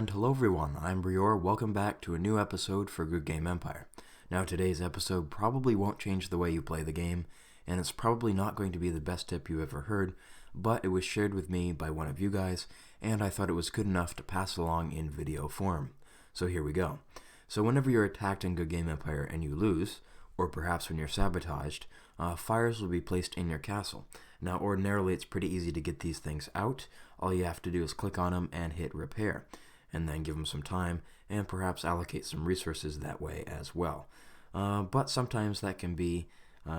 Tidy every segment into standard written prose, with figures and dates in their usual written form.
And hello everyone, I'm Breor. Welcome back to a new episode for Goodgame Empire. Now today's episode probably won't change the way you play the game, and it's probably not going to be the best tip you ever heard, but it was shared with me by one of you guys, and I thought it was good enough to pass along in video form. So here we go. So whenever you're attacked in Goodgame Empire and you lose, or perhaps when you're sabotaged, fires will be placed in your castle. Now ordinarily it's pretty easy to get these things out. All you have to do is click on them and hit repair, and then give them some time and perhaps allocate some resources that way as well. But sometimes that can be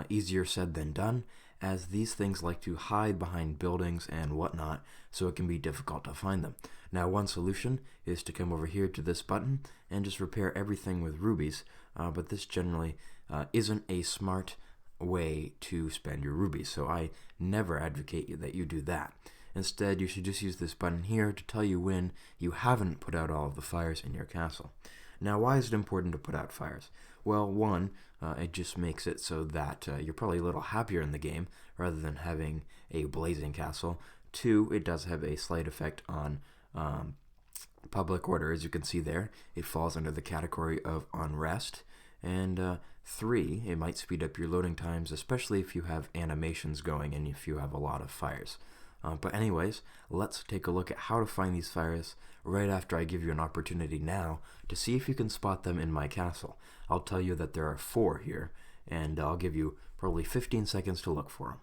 easier said than done, as these things like to hide behind buildings and whatnot, so it can be difficult to find them. Now one solution is to come over here to this button and just repair everything with rubies, but this generally isn't a smart way to spend your rubies, so I never advocate that you do that. Instead, you should just use this button here to tell you when you haven't put out all of the fires in your castle. Now, why is it important to put out fires? Well, one, it just makes it so that you're probably a little happier in the game rather than having a blazing castle. Two, it does have a slight effect on public order. As you can see there, it falls under the category of unrest. And three, it might speed up your loading times, especially if you have animations going and if you have a lot of fires. But anyways, let's take a look at how to find these fires right after I give you an opportunity now to see if you can spot them in my castle. I'll tell you that there are 4 here, and I'll give you probably 15 seconds to look for them.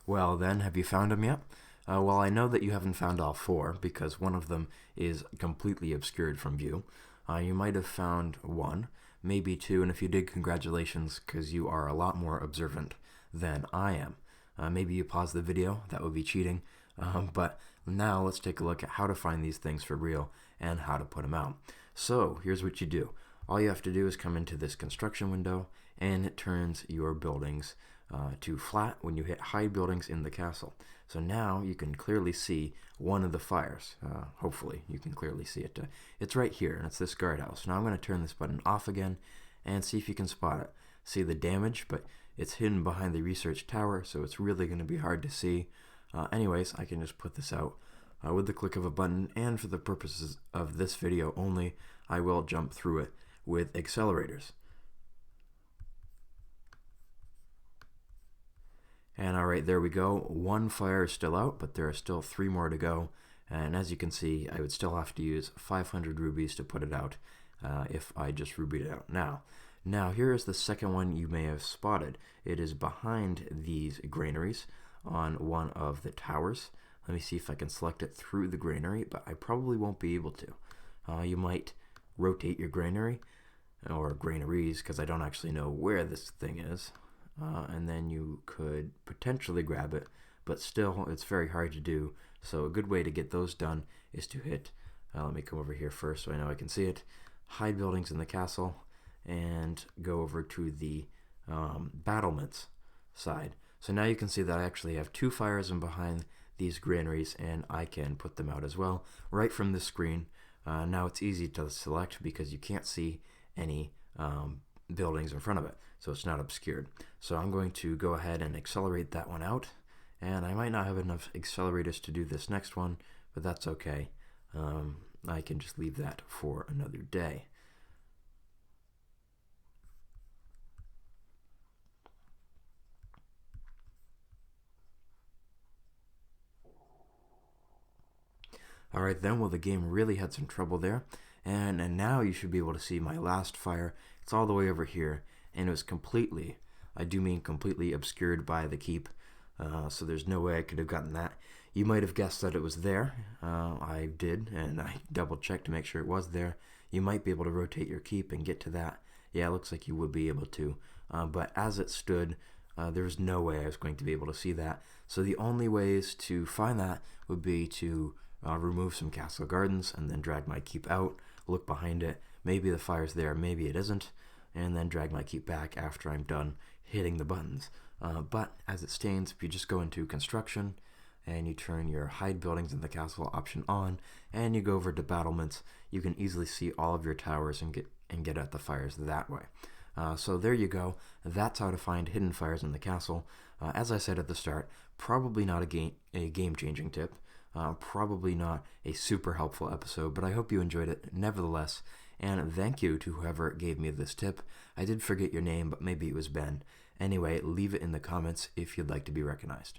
Well then, have you found them yet? Well, I know that you haven't found all 4 because one of them is completely obscured from view. You might have found 1, maybe 2, and if you did, congratulations, because you are a lot more observant than I am. Maybe you pause the video, that would be cheating, but now let's take a look at how to find these things for real and how to put them out. So here's what you do. All you have to do is come into this construction window, and it turns your buildings to flat when you hit hide buildings in the castle. So now you can clearly see one of the fires. Hopefully you can clearly see it. It's right here, and it's this guardhouse. Now I'm going to turn this button off again and see if you can spot it. See the damage, but it's hidden behind the research tower, so it's really going to be hard to see. Anyways, I can just put this out with the click of a button, and for the purposes of this video only, I will jump through it with accelerators. And alright, there we go. 1 fire is still out, but there are still 3 more to go. And as you can see, I would still have to use 500 rubies to put it out if I just rubied it out now. Now, here is the second one you may have spotted. It is behind these granaries on one of the towers. Let me see if I can select it through the granary, but I probably won't be able to. You might rotate your granary, or granaries, because I don't actually know where this thing is. And then you could potentially grab it, but still it's very hard to do. So a good way to get those done is to hit, let me come over here first so I know I can see it, hide buildings in the castle, and go over to the battlements side. So now you can see that I actually have 2 fires in behind these granaries, and I can put them out as well right from this screen. Now it's easy to select because you can't see any buildings in front of it, so it's not obscured. So I'm going to go ahead and accelerate that one out, and I might not have enough accelerators to do this next one, but that's okay. I can just leave that for another day. Alright then, well the game really had some trouble there, and now you should be able to see my last fire. It's all the way over here, and it was completely, I do mean completely, obscured by the keep, so there's no way I could have gotten that. You might have guessed that it was there. I did, and I double checked to make sure it was there. You might be able to rotate your keep and get to that. Yeah, it looks like you would be able to, but as it stood, there was no way I was going to be able to see that. So the only ways to find that would be to remove some castle gardens and then drag my keep out, look behind it, maybe the fire's there, maybe it isn't, and then drag my keep back after I'm done hitting the buttons. But as it stands, if you just go into construction and you turn your hide buildings in the castle option on and you go over to battlements, you can easily see all of your towers and get at the fires that way. So there you go. That's how to find hidden fires in the castle. As I said at the start, probably not a game-changing tip. Probably not a super helpful episode, but I hope you enjoyed it nevertheless. And thank you to whoever gave me this tip. I did forget your name, but maybe it was Ben. Anyway, leave it in the comments if you'd like to be recognized.